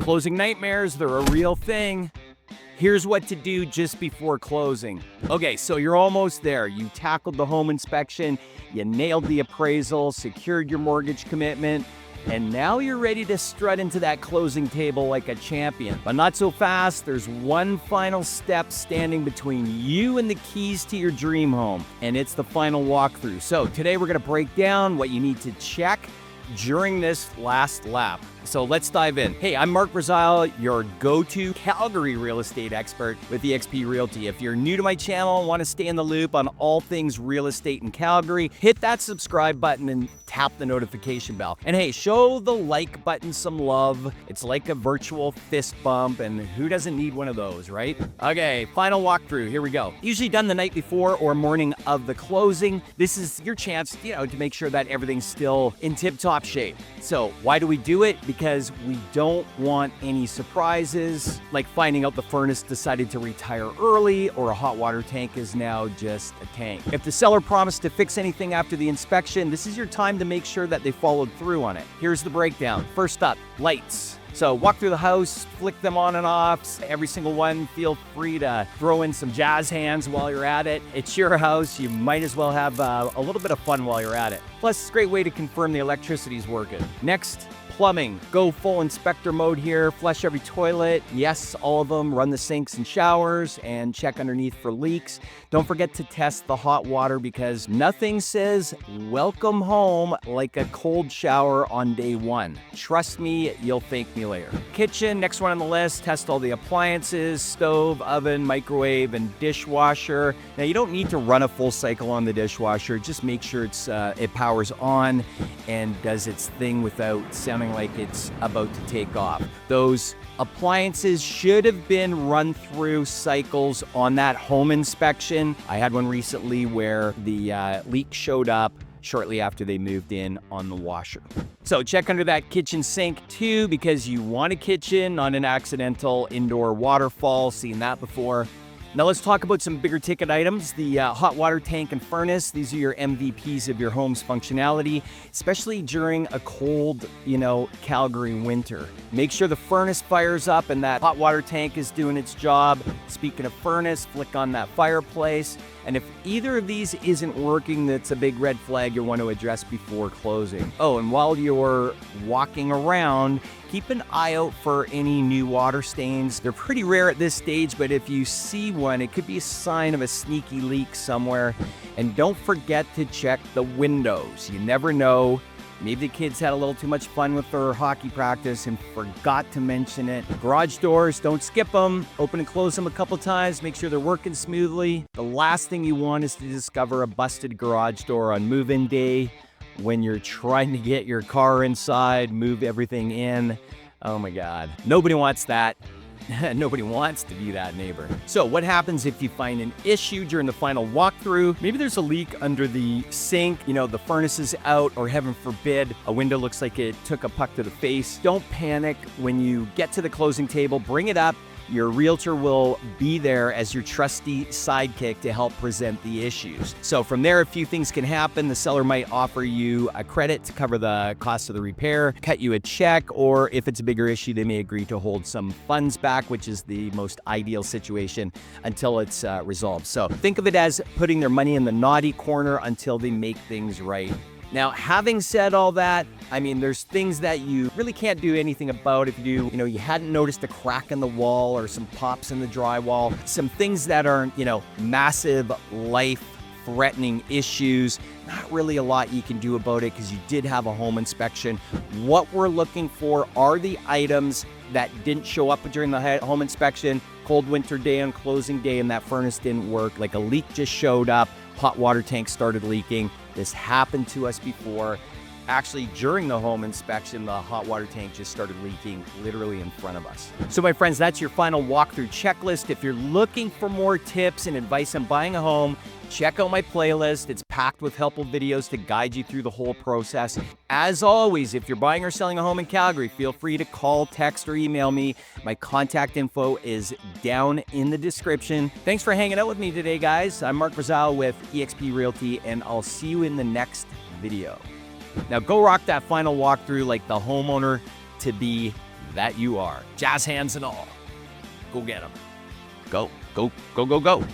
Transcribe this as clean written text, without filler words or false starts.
Closing nightmares, they're a real thing. Here's what to do just before closing. Okay, so you're almost there. You tackled the home inspection, you nailed the appraisal, secured your mortgage commitment, and now you're ready to strut into that closing table like a champion. But not so fast. There's one final step standing between you and the keys to your dream home, and it's the final walkthrough. So today we're gonna break down what you need to check during this last lap. So let's dive in. Hey, I'm Mark Brazile, your go-to Calgary real estate expert with eXp Realty. If you're new to my channel and want to stay in the loop on all things real estate in Calgary, hit that subscribe button and tap the notification bell. And hey, show the like button some love. It's like a virtual fist bump, and who doesn't need one of those, right? Okay, final walkthrough, here we go. Usually done the night before or morning of the closing. This is your chance, to make sure that everything's still in tip-top shape. So why do we do it? Because we don't want any surprises, like finding out the furnace decided to retire early or a hot water tank is now just a tank. If the seller promised to fix anything after the inspection, this is your time to make sure that they followed through on it. Here's the breakdown. First up, lights. So walk through the house, flick them on and off, every single one. Feel free to throw in some jazz hands while you're at it. It's your house, you might as well have a little bit of fun while you're at it. Plus, it's a great way to confirm the electricity's working. Next, plumbing. Go full inspector mode here, flush every toilet. Yes, all of them, run the sinks and showers, and check underneath for leaks. Don't forget to test the hot water because nothing says welcome home like a cold shower on day one. Trust me, you'll thank me later. Kitchen, next one on the list, test all the appliances, stove, oven, microwave, and dishwasher. Now, you don't need to run a full cycle on the dishwasher. Just make sure it powers on and does its thing without sounding like it's about to take off. Those appliances should have been run through cycles on that home inspection. I had one recently where the leak showed up shortly after they moved in on the washer. So check under that kitchen sink too, because you want a kitchen, not an accidental indoor waterfall. Seen that before. Now let's talk about some bigger ticket items. The hot water tank and furnace. These are your MVPs of your home's functionality, especially during a cold, Calgary winter. Make sure the furnace fires up and that hot water tank is doing its job. Speaking of furnace, flick on that fireplace. And if either of these isn't working, that's a big red flag you'll want to address before closing. Oh, and while you're walking around, keep an eye out for any new water stains. They're pretty rare at this stage, but if you see one, it could be a sign of a sneaky leak somewhere. And don't forget to check the windows. You never know. Maybe the kids had a little too much fun with their hockey practice and forgot to mention it. Garage doors, don't skip them. Open and close them a couple times. Make sure they're working smoothly. The last thing you want is to discover a busted garage door on move-in day when you're trying to get your car inside, move everything in. Oh my God. Nobody wants that. Nobody wants to be that neighbor. So what happens if you find an issue during the final walkthrough? Maybe there's a leak under the sink, the furnace is out, or heaven forbid, a window looks like it took a puck to the face. Don't panic. When you get to the closing table, bring it up. Your realtor will be there as your trusty sidekick to help present the issues. So from there, a few things can happen. The seller might offer you a credit to cover the cost of the repair, cut you a check, or if it's a bigger issue, they may agree to hold some funds back, which is the most ideal situation until it's resolved. So think of it as putting their money in the naughty corner until they make things right. Now, having said all that, there's things that you really can't do anything about. If you hadn't noticed a crack in the wall or some pops in the drywall, some things that aren't, massive life-threatening issues, not really a lot you can do about it because you did have a home inspection. What we're looking for are the items that didn't show up during the home inspection, cold winter day on closing day, and that furnace didn't work, like a leak just showed up, hot water tank started leaking. This happened to us before. Actually, during the home inspection, the hot water tank just started leaking literally in front of us. So my friends, that's your final walkthrough checklist. If you're looking for more tips and advice on buying a home, check out my playlist. It's packed with helpful videos to guide you through the whole process. As always, if you're buying or selling a home in Calgary, feel free to call, text, or email me. My contact info is down in the description. Thanks for hanging out with me today, guys. I'm Mark Brazile with eXp Realty, and I'll see you in the next video. Now go rock that final walkthrough like the homeowner to be that you are. Jazz hands and all. Go get them. Go, go, go, go, go.